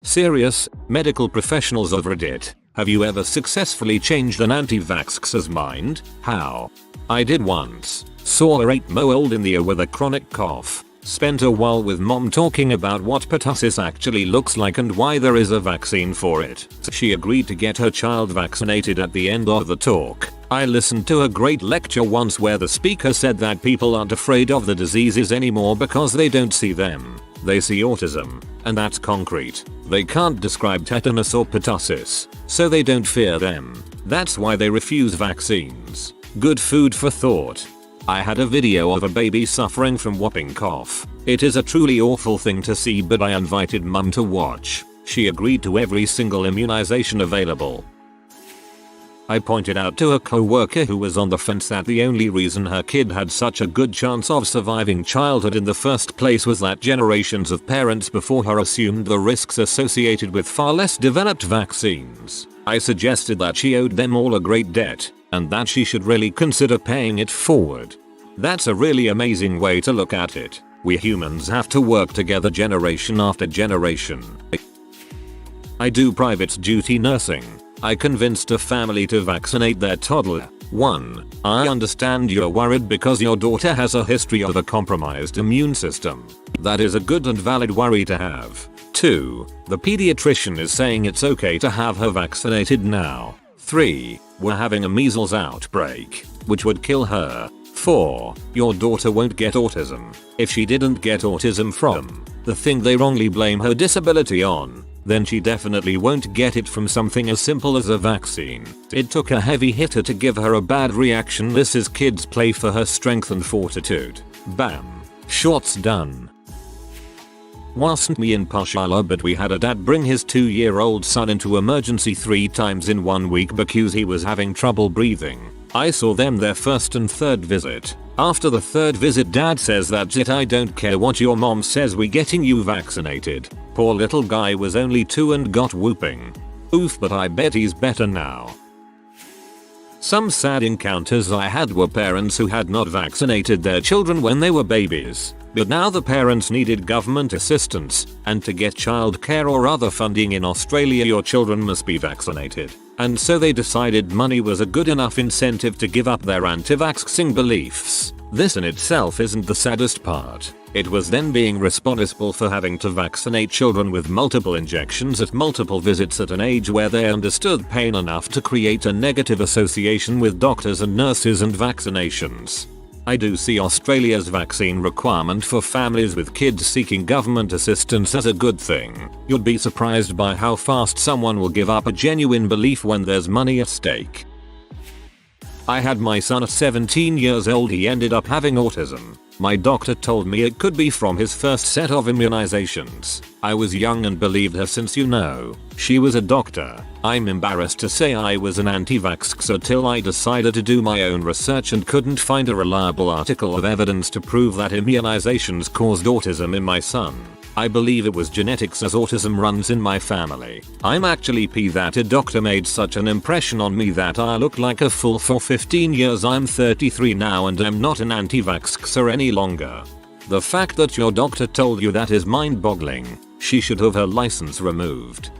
Serious, medical professionals of Reddit, have you ever successfully changed an anti-vaxxer's mind? How? I did once. Saw a 8-month-old in the ear with a chronic cough. Spent a while with mom talking about what pertussis actually looks like and why there is a vaccine for it. She agreed to get her child vaccinated at the end of the talk. I listened to a great lecture once where the speaker said that people aren't afraid of the diseases anymore because they don't see them. They see autism, and that's concrete. They can't describe tetanus or pertussis, so they don't fear them. That's why they refuse vaccines. Good food for thought. I had a video of a baby suffering from whooping cough. It is a truly awful thing to see, but I invited mum to watch. She agreed to every single immunization available. I pointed out to a co-worker who was on the fence that the only reason her kid had such a good chance of surviving childhood in the first place was that generations of parents before her assumed the risks associated with far less developed vaccines. I suggested that she owed them all a great debt, and that she should really consider paying it forward. That's a really amazing way to look at it. We humans have to work together generation after generation. I do private duty nursing. I convinced a family to vaccinate their toddler. 1. I understand you're worried because your daughter has a history of a compromised immune system. That is a good and valid worry to have. 2. The pediatrician is saying it's okay to have her vaccinated now. 3. We're having a measles outbreak, which would kill her. 4. Your daughter won't get autism. If she didn't get autism from the thing they wrongly blame her disability on, then she definitely won't get it from something as simple as a vaccine. It took a heavy hitter to give her a bad reaction. This is kids play for her strength and fortitude. Bam. Shots done. Wasn't me in Pashala, but we had a dad bring his 2-year-old son into emergency 3 times in 1 week because he was having trouble breathing. I saw them their first and third visit. After the 3rd visit, dad says that's it, I don't care what your mom says, we getting you vaccinated. Poor little guy was only 2 and got whooping. Oof, but I bet he's better now. Some sad encounters I had were parents who had not vaccinated their children when they were babies, but now the parents needed government assistance, and to get childcare or other funding in Australia your children must be vaccinated. And so they decided money was a good enough incentive to give up their anti-vaxxing beliefs. This in itself isn't the saddest part. It was then being responsible for having to vaccinate children with multiple injections at multiple visits at an age where they understood pain enough to create a negative association with doctors and nurses and vaccinations. I do see Australia's vaccine requirement for families with kids seeking government assistance as a good thing. You'd be surprised by how fast someone will give up a genuine belief when there's money at stake. I had my son at 17 years old. He ended up having autism. My doctor told me it could be from his first set of immunizations. I was young and believed her since she was a doctor. I'm embarrassed to say I was an anti-vaxxer till I decided to do my own research and couldn't find a reliable article of evidence to prove that immunizations caused autism in my son. I believe it was genetics as autism runs in my family. I'm actually peeved that a doctor made such an impression on me that I look like a fool for 15 years. I'm 33 now and I'm not an anti-vaxxer any longer. The fact that your doctor told you that is mind-boggling. She should have her license removed.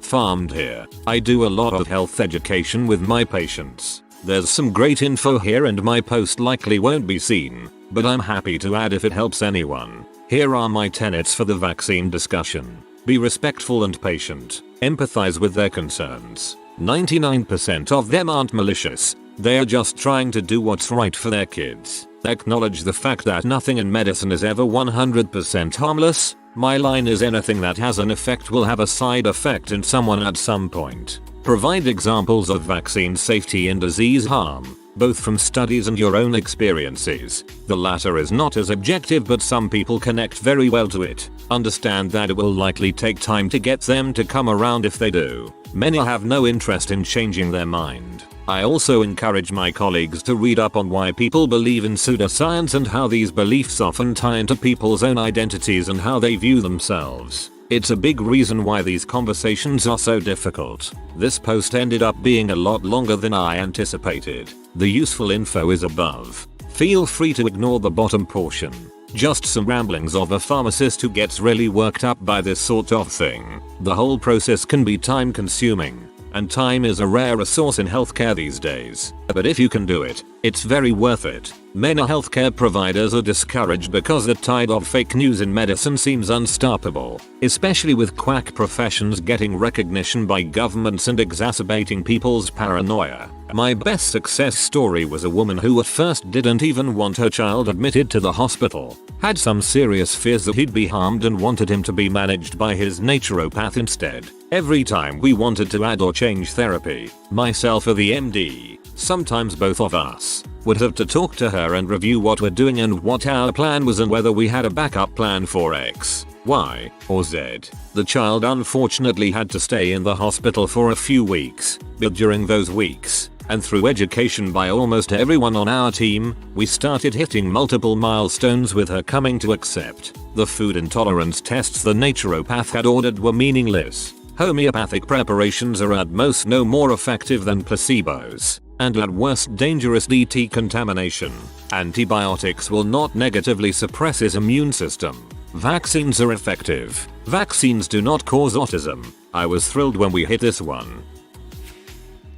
Farmed here. I do a lot of health education with my patients. There's some great info here and my post likely won't be seen, but I'm happy to add if it helps anyone. Here are my tenets for the vaccine discussion. Be respectful and patient. Empathize with their concerns. 99% of them aren't malicious. They are just trying to do what's right for their kids. Acknowledge the fact that nothing in medicine is ever 100% harmless. My line is anything that has an effect will have a side effect in someone at some point. Provide examples of vaccine safety and disease harm, both from studies and your own experiences. The latter is not as objective, but some people connect very well to it. Understand that it will likely take time to get them to come around if they do. Many have no interest in changing their mind. I also encourage my colleagues to read up on why people believe in pseudoscience and how these beliefs often tie into people's own identities and how they view themselves. It's a big reason why these conversations are so difficult. This post ended up being a lot longer than I anticipated. The useful info is above. Feel free to ignore the bottom portion. just some ramblings of a pharmacist who gets really worked up by this sort of thing. The whole process can be time consuming, and time is a rare resource in healthcare these days. But if you can do it, it's very worth it. Many healthcare providers are discouraged because the tide of fake news in medicine seems unstoppable, especially with quack professions getting recognition by governments and exacerbating people's paranoia. My best success story was a woman who at first didn't even want her child admitted to the hospital, had some serious fears that he'd be harmed and wanted him to be managed by his naturopath instead. Every time we wanted to add or change therapy, myself or the MD, sometimes both of us, would have to talk to her and review what we're doing and what our plan was and whether we had a backup plan for X, Y, or Z. The child unfortunately had to stay in the hospital for a few weeks, but during those weeks, and through education by almost everyone on our team, we started hitting multiple milestones with her coming to accept the food intolerance tests the naturopath had ordered were meaningless. Homeopathic preparations are at most no more effective than placebos, and at worst dangerous DT contamination. Antibiotics will not negatively suppress his immune system. Vaccines are effective. Vaccines do not cause autism. I was thrilled when we hit this one.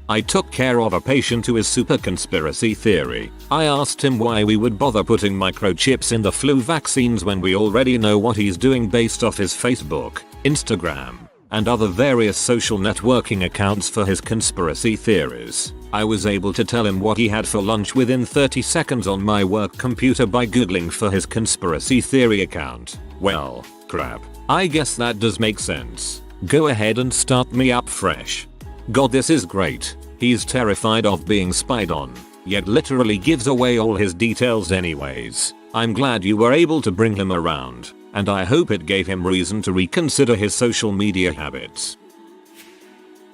I took care of a patient who is super conspiracy theory. I asked him why we would bother putting microchips in the flu vaccines when we already know what he's doing based off his Facebook, Instagram, and other various social networking accounts for his conspiracy theories. I was able to tell him what he had for lunch within 30 seconds on my work computer by googling for his conspiracy theory account. Well, crap. I guess that does make sense. Go ahead and start me up fresh. God, this is great. He's terrified of being spied on, yet literally gives away all his details anyways. I'm glad you were able to bring him around, and I hope it gave him reason to reconsider his social media habits.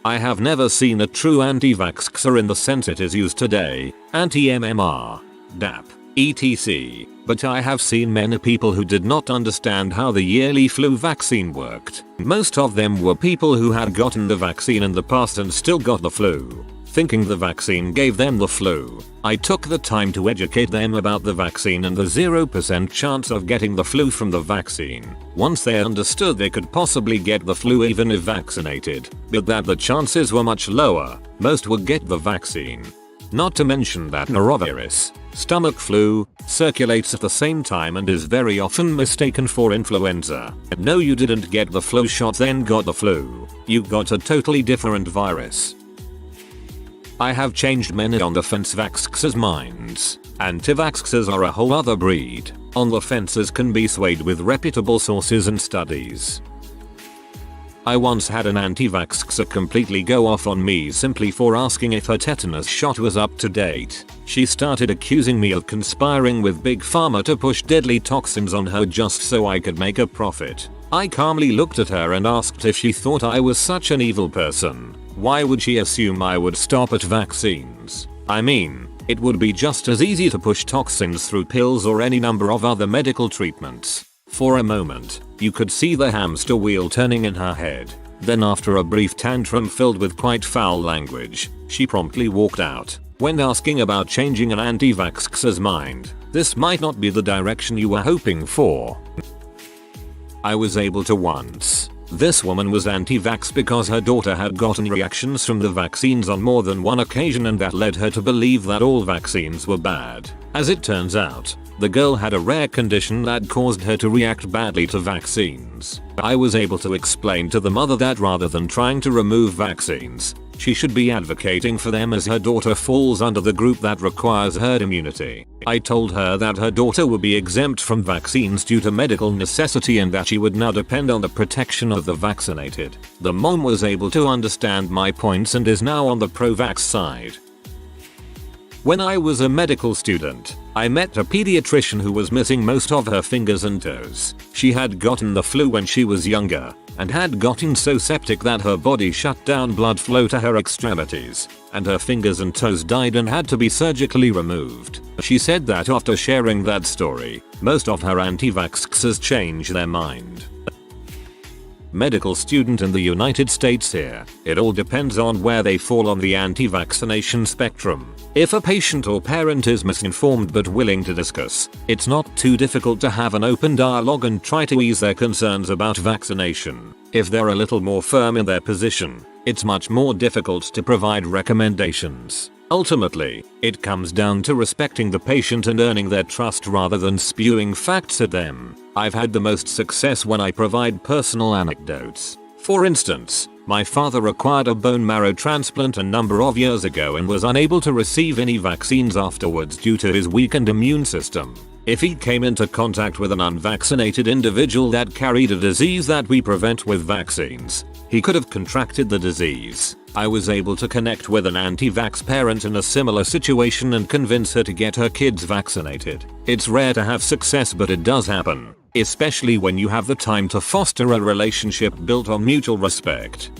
I have never seen a true anti-vaxxer in the sense it is used today, anti-MMR, DAP, etc. But I have seen many people who did not understand how the yearly flu vaccine worked. Most of them were people who had gotten the vaccine in the past and still got the flu, thinking the vaccine gave them the flu. I took the time to educate them about the vaccine and the 0% chance of getting the flu from the vaccine. Once they understood they could possibly get the flu even if vaccinated, but that the chances were much lower, most would get the vaccine. Not to mention that norovirus, stomach flu, circulates at the same time and is very often mistaken for influenza. No, you didn't get the flu shot then got the flu. You got a totally different virus. I have changed many on the fence vaxxers' minds. Anti-vaxxers are a whole other breed. On the fences can be swayed with reputable sources and studies. I once had an anti-vaxxer completely go off on me simply for asking if her tetanus shot was up to date. She started accusing me of conspiring with Big Pharma to push deadly toxins on her just so I could make a profit. I calmly looked at her and asked if she thought I was such an evil person. Why would she assume I would stop at vaccines? I mean, it would be just as easy to push toxins through pills or any number of other medical treatments. For a moment, you could see the hamster wheel turning in her head. Then after a brief tantrum filled with quite foul language, she promptly walked out. When asking about changing an anti-vaxxer's mind, this might not be the direction you were hoping for. I was able to once. This woman was anti-vax because her daughter had gotten reactions from the vaccines on more than one occasion and that led her to believe that all vaccines were bad. As it turns out, the girl had a rare condition that caused her to react badly to vaccines. I was able to explain to the mother that rather than trying to remove vaccines, she should be advocating for them as her daughter falls under the group that requires herd immunity. I told her that her daughter would be exempt from vaccines due to medical necessity and that she would now depend on the protection of the vaccinated. The mom was able to understand my points and is now on the pro-vax side. When I was a medical student, I met a pediatrician who was missing most of her fingers and toes. She had gotten the flu when she was younger, and had gotten so septic that her body shut down blood flow to her extremities, and her fingers and toes died and had to be surgically removed. She said that after sharing that story, most of her anti-vaxxers changed their mind. medical student in the United States here. It all depends on where they fall on the anti-vaccination spectrum. If a patient or parent is misinformed but willing to discuss, it's not too difficult to have an open dialogue and try to ease their concerns about vaccination. If they're a little more firm in their position, it's much more difficult to provide recommendations. Ultimately, it comes down to respecting the patient and earning their trust rather than spewing facts at them. I've had the most success when I provide personal anecdotes. For instance, my father required a bone marrow transplant a number of years ago and was unable to receive any vaccines afterwards due to his weakened immune system. If he came into contact with an unvaccinated individual that carried a disease that we prevent with vaccines, he could have contracted the disease. I was able to connect with an anti-vax parent in a similar situation and convince her to get her kids vaccinated. It's rare to have success, but it does happen, especially when you have the time to foster a relationship built on mutual respect.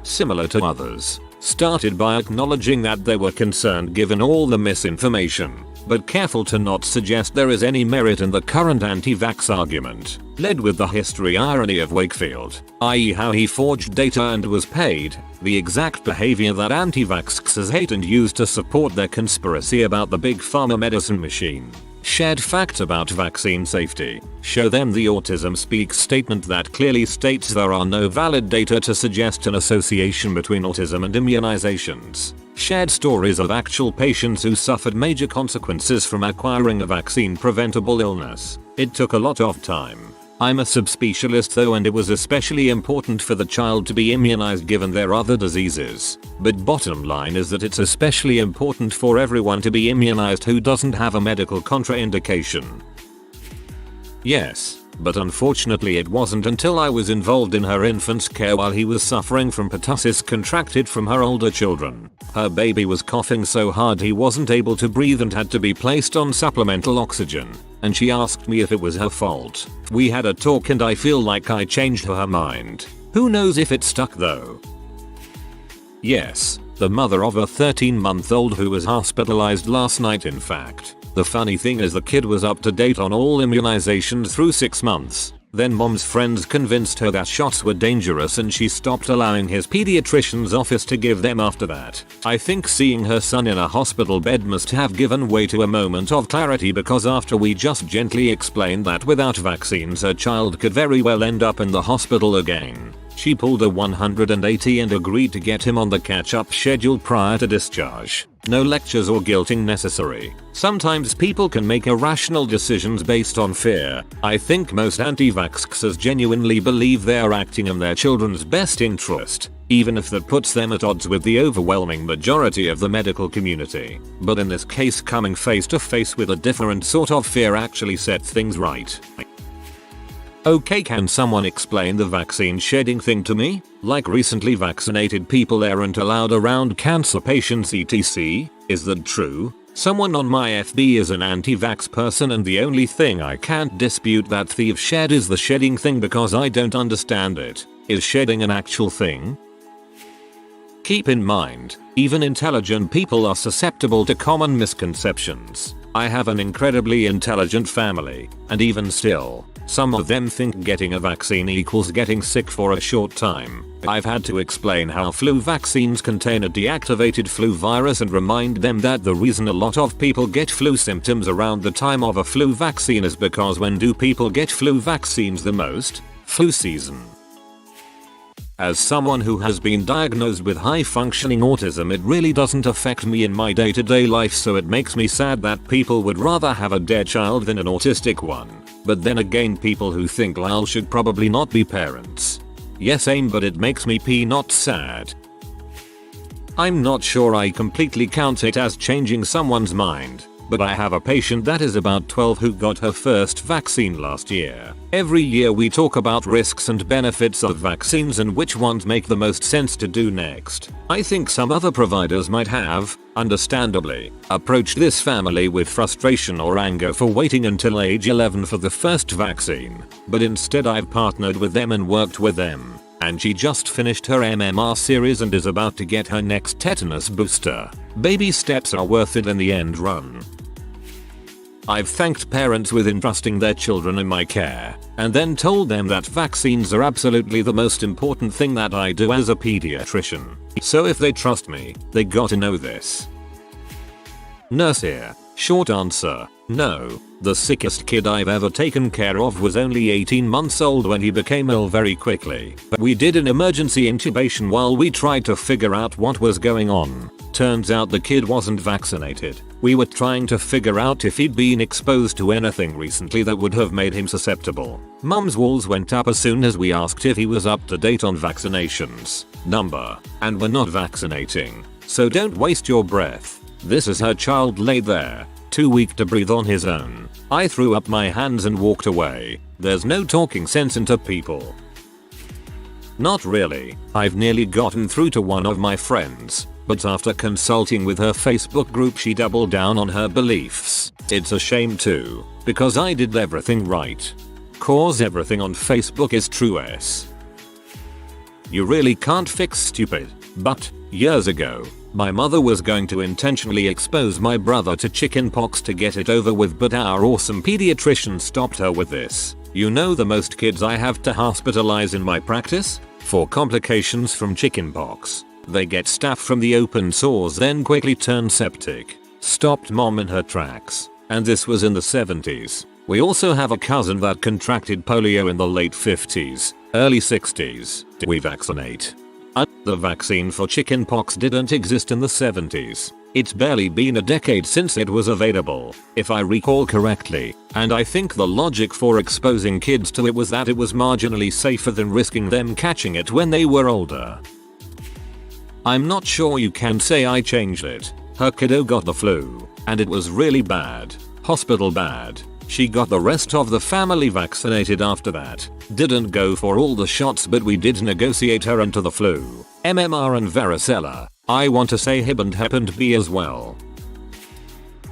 Similar to others, started by acknowledging that they were concerned given all the misinformation, but careful to not suggest there is any merit in the current anti-vax argument. Led with the history irony of Wakefield, i.e. how he forged data and was paid, the exact behavior that anti-vaxxers hate and use to support their conspiracy about the big pharma medicine machine. Shared facts about vaccine safety. Show them the autism speaks statement that clearly states there are no valid data to suggest an association between autism and immunizations. Shared stories of actual patients who suffered major consequences from acquiring a vaccine-preventable illness. It took a lot of time. I'm a subspecialist though, and it was especially important for the child to be immunized given their other diseases. But bottom line is that it's especially important for everyone to be immunized who doesn't have a medical contraindication. Yes, but unfortunately it wasn't until I was involved in her infant's care while he was suffering from pertussis contracted from her older children. Her baby was coughing so hard he wasn't able to breathe and had to be placed on supplemental oxygen, and she asked me if it was her fault. We had a talk and I feel like I changed her mind. Who knows if it stuck though? Yes, the mother of a 13-month-old who was hospitalized last night in fact. The funny thing is the kid was up to date on all immunizations through 6 months. Then mom's friends convinced her that shots were dangerous and she stopped allowing his pediatrician's office to give them after that. I think seeing her son in a hospital bed must have given way to a moment of clarity, because after we just gently explained that without vaccines her child could very well end up in the hospital again, she pulled a 180 and agreed to get him on the catch-up schedule prior to discharge. No lectures or guilting necessary. Sometimes people can make irrational decisions based on fear. I think most anti-vaxxers genuinely believe they are acting in their children's best interest, even if that puts them at odds with the overwhelming majority of the medical community. But in this case, coming face to face with a different sort of fear actually set things right. Okay, can someone explain the vaccine shedding thing to me? Like recently vaccinated people aren't allowed around cancer patients etc. Is that true? Someone on my FB is an anti-vax person and the only thing I can't dispute that they've shared is the shedding thing because I don't understand it. Is shedding an actual thing? Keep in mind, even intelligent people are susceptible to common misconceptions. I have an incredibly intelligent family, and even still, some of them think getting a vaccine equals getting sick for a short time. I've had to explain how flu vaccines contain a deactivated flu virus and remind them that the reason a lot of people get flu symptoms around the time of a flu vaccine is because when do people get flu vaccines the most? Flu season. As someone who has been diagnosed with high-functioning autism, it really doesn't affect me in my day-to-day life, so it makes me sad that people would rather have a dead child than an autistic one. But then again, people who think lol should probably not be parents. Yes, same, but it makes me pee not sad. I'm not sure I completely count it as changing someone's mind, but I have a patient that is about 12 who got her first vaccine last year. Every year we talk about risks and benefits of vaccines and which ones make the most sense to do next. I think some other providers might have, understandably, approached this family with frustration or anger for waiting until age 11 for the first vaccine, but instead I've partnered with them and worked with them. And she just finished her MMR series and is about to get her next tetanus booster. Baby steps are worth it in the end run. I've thanked parents with entrusting their children in my care, and then told them that vaccines are absolutely the most important thing that I do as a pediatrician. So if they trust me, they gotta know this. Nurse here. Short answer, no. The sickest kid I've ever taken care of was only 18 months old when he became ill very quickly. We did an emergency intubation while we tried to figure out what was going on. Turns out the kid wasn't vaccinated. We were trying to figure out if he'd been exposed to anything recently that would have made him susceptible. Mum's walls went up as soon as we asked if he was up to date on vaccinations. And we're not vaccinating. So don't waste your breath. This is her child laid there, too weak to breathe on his own. I threw up my hands and walked away. There's no talking sense into people. Not really. I've nearly gotten through to one of my friends, but after consulting with her Facebook group she doubled down on her beliefs. It's a shame too, because I did everything right. Cause everything on Facebook is true-s. You really can't fix stupid. But, years ago, my mother was going to intentionally expose my brother to chickenpox to get it over with, but our awesome pediatrician stopped her with this. You know the most kids I have to hospitalize in my practice? For complications from chickenpox. They get staph from the open sores then quickly turn septic. Stopped mom in her tracks. And this was in the 70s. We also have a cousin that contracted polio in the late 50s, early 60s. Did we vaccinate? The vaccine for chickenpox didn't exist in the 70s. It's barely been a decade since it was available, if I recall correctly, and I think the logic for exposing kids to it was that it was marginally safer than risking them catching it when they were older. I'm not sure you can say I changed it. Her kiddo got the flu, and it was really bad. Hospital bad. She got the rest of the family vaccinated after that. Didn't go for all the shots, but we did negotiate her into the flu, MMR and varicella. I want to say Hib and Hep and B as well.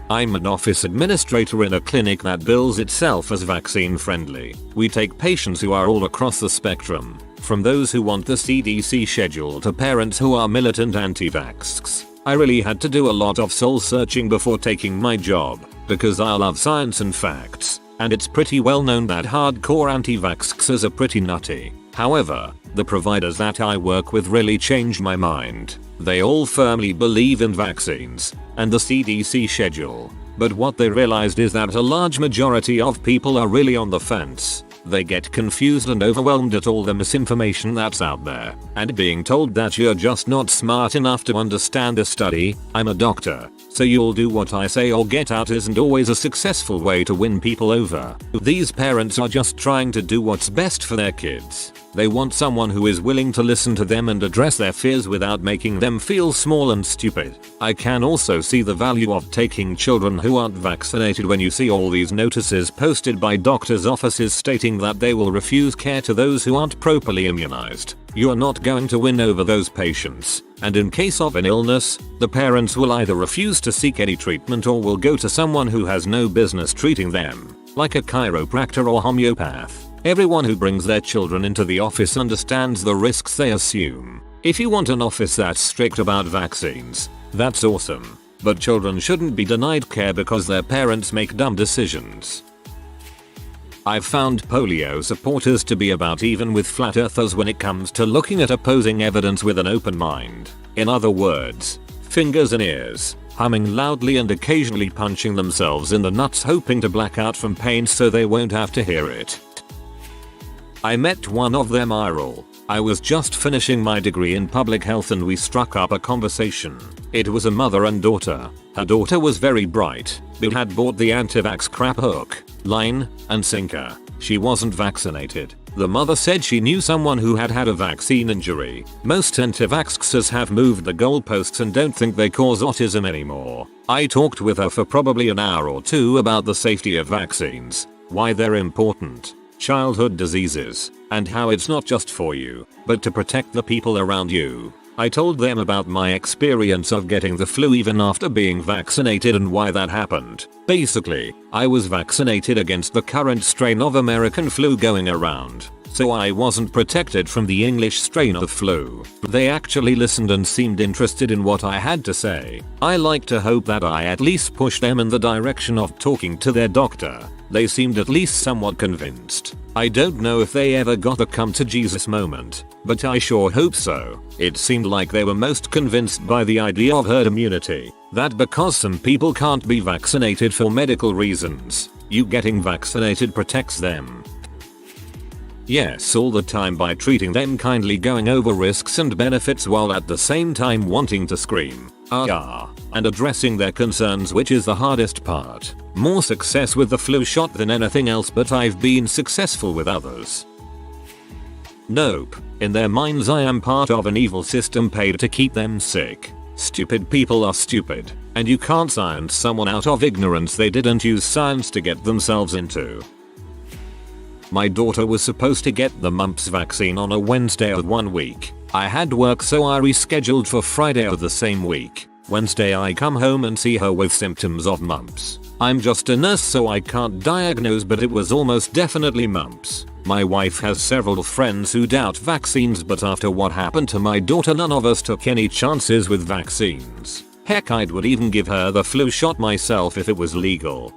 I'm an office administrator in a clinic that bills itself as vaccine friendly. We take patients who are all across the spectrum, from those who want the CDC schedule to parents who are militant anti-vaxxers. I really had to do a lot of soul searching before taking my job, because I love science and facts, and it's pretty well known that hardcore anti-vaxxers are pretty nutty. However, the providers that I work with really changed my mind. They all firmly believe in vaccines and the CDC schedule, but what they realized is that a large majority of people are really on the fence. They get confused and overwhelmed at all the misinformation that's out there, and being told that you're just not smart enough to understand a study. I'm a doctor, so you'll do what I say or get out isn't always a successful way to win people over. These parents are just trying to do what's best for their kids. They want someone who is willing to listen to them and address their fears without making them feel small and stupid. I can also see the value of taking children who aren't vaccinated when you see all these notices posted by doctors' offices stating that they will refuse care to those who aren't properly immunized. You are not going to win over those patients, and in case of an illness, the parents will either refuse to seek any treatment or will go to someone who has no business treating them, like a chiropractor or homeopath. Everyone who brings their children into the office understands the risks they assume. If you want an office that's strict about vaccines, that's awesome, but children shouldn't be denied care because their parents make dumb decisions. I've found polio supporters to be about even with flat earthers when it comes to looking at opposing evidence with an open mind. In other words, fingers in ears, humming loudly and occasionally punching themselves in the nuts hoping to black out from pain so they won't have to hear it. I met one of them IRL. I was just finishing my degree in public health and we struck up a conversation. It was a mother and daughter. Her daughter was very bright, but had bought the anti-vax crap hook, line, and sinker. She wasn't vaccinated. The mother said she knew someone who had had a vaccine injury. Most anti-vaxxers have moved the goalposts and don't think they cause autism anymore. I talked with her for probably an hour or two about the safety of vaccines, why they're important, childhood diseases, and how it's not just for you, but to protect the people around you. I told them about my experience of getting the flu even after being vaccinated and why that happened. Basically, I was vaccinated against the current strain of American flu going around. so I wasn't protected from the English strain of flu. They actually listened and seemed interested in what I had to say. I like to hope that I at least pushed them in the direction of talking to their doctor. They seemed at least somewhat convinced. I don't know if they ever got the come to Jesus moment, but I sure hope so. It seemed like they were most convinced by the idea of herd immunity, that because some people can't be vaccinated for medical reasons, you getting vaccinated protects them. Yes, all the time by treating them kindly, going over risks and benefits while at the same time wanting to scream, ah, and addressing their concerns, which is the hardest part. More success with the flu shot than anything else, but I've been successful with others. Nope, in their minds I am part of an evil system paid to keep them sick. Stupid people are stupid, and you can't science someone out of ignorance they didn't use science to get themselves into. My daughter was supposed to get the mumps vaccine on a Wednesday of 1 week. I had work, so I rescheduled for Friday of the same week. Wednesday I come home and see her with symptoms of mumps. I'm just a nurse, so I can't diagnose, but it was almost definitely mumps. My wife has several friends who doubt vaccines, but after what happened to my daughter, none of us took any chances with vaccines. Heck, I would even give her the flu shot myself if it was legal.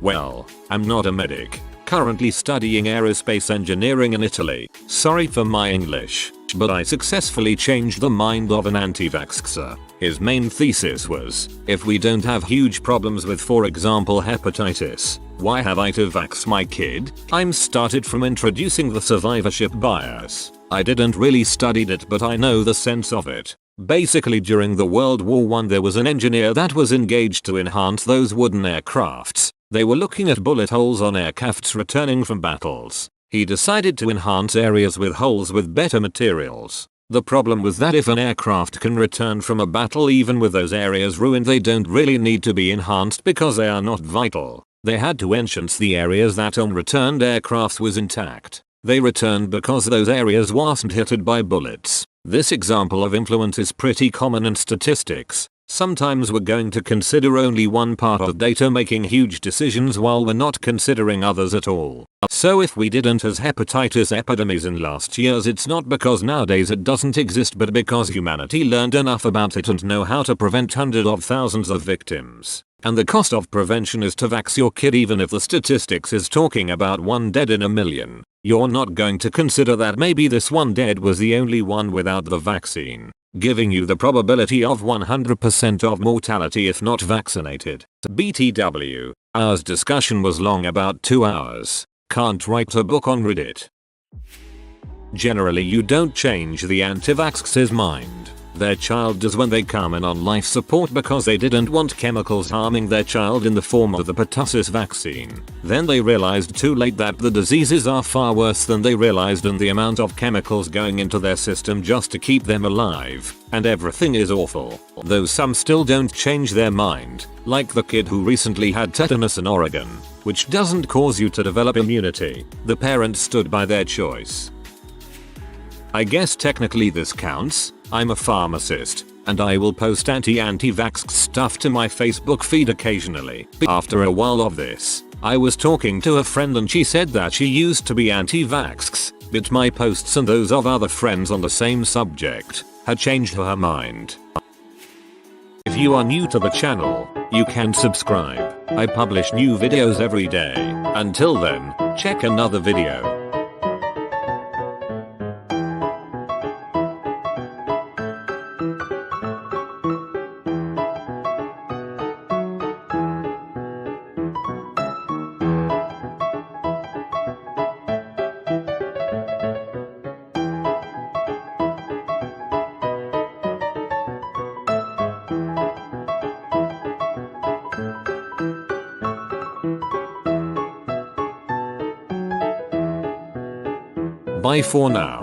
Well, I'm not a medic. Currently studying aerospace engineering in Italy. Sorry for my English, but I successfully changed the mind of an anti-vaxxer. His main thesis was, if we don't have huge problems with, for example, hepatitis, why have I to vax my kid? I'm started from introducing the survivorship bias. I didn't really studied it, but I know the sense of it. Basically, during the World War I there was an engineer that was engaged to enhance those wooden aircrafts. They were looking at bullet holes on aircrafts returning from battles. He decided to enhance areas with holes with better materials. The problem was that if an aircraft can return from a battle even with those areas ruined, they don't really need to be enhanced because they are not vital. They had to enhance the areas that on returned aircrafts was intact. They returned because those areas wasn't hit by bullets. This example of influence is pretty common in statistics. Sometimes we're going to consider only one part of data, making huge decisions while we're not considering others at all. So if we didn't have hepatitis epidemics in last years, it's not because nowadays it doesn't exist, but because humanity learned enough about it and know how to prevent hundreds of thousands of victims. And the cost of prevention is to vax your kid, even if the statistics is talking about 1 dead in a million. You're not going to consider that maybe this 1 dead was the only one without the vaccine, giving you the probability of 100% of mortality if not vaccinated. BTW, our discussion was long, about 2 hours. Can't write a book on Reddit. Generally you don't change the anti-vaxxer's mind. Their child does when they come in on life support because they didn't want chemicals harming their child in the form of the pertussis vaccine. Then they realized too late that the diseases are far worse than they realized, and the amount of chemicals going into their system just to keep them alive, and everything is awful. Though some still don't change their mind, like the kid who recently had tetanus in Oregon, which doesn't cause you to develop immunity. The parents stood by their choice. I guess technically this counts. I'm a pharmacist, and I will post anti-vax stuff to my Facebook feed occasionally. After a while of this, I was talking to a friend and she said that she used to be anti-vax, but my posts and those of other friends on the same subject had changed her mind. If you are new to the channel, you can subscribe. I publish new videos every day. Until then, check another video. Bye for now.